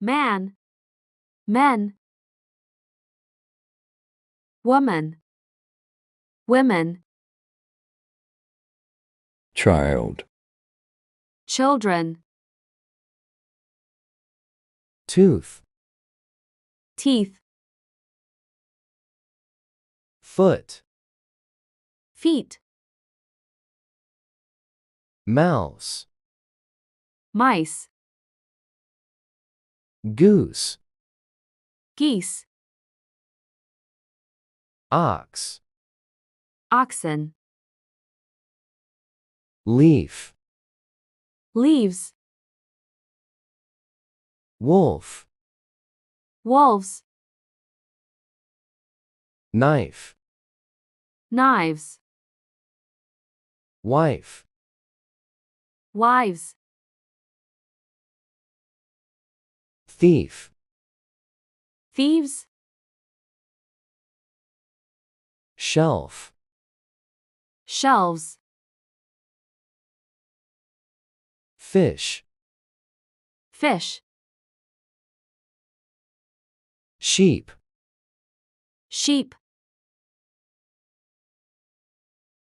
man, men, woman, women, child, children, tooth, teeth, foot, feet, mouse, mice, goose, geese, ox, oxen, leaf, leaves, wolf, wolves, knife, knives, wife, wives, thief, thieves, shelf, shelves, fish, fish, sheep, sheep,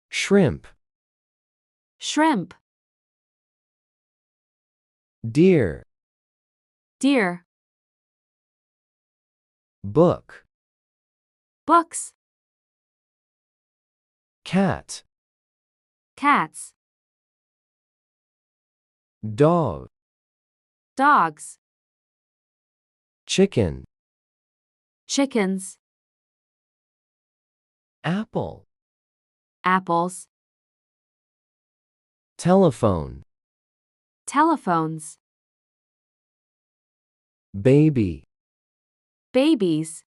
shrimp, shrimp, deer, deer, book, books, cat, cats, dog, dogs, chicken, chickens, apple, apples, telephone, telephones, baby, babies,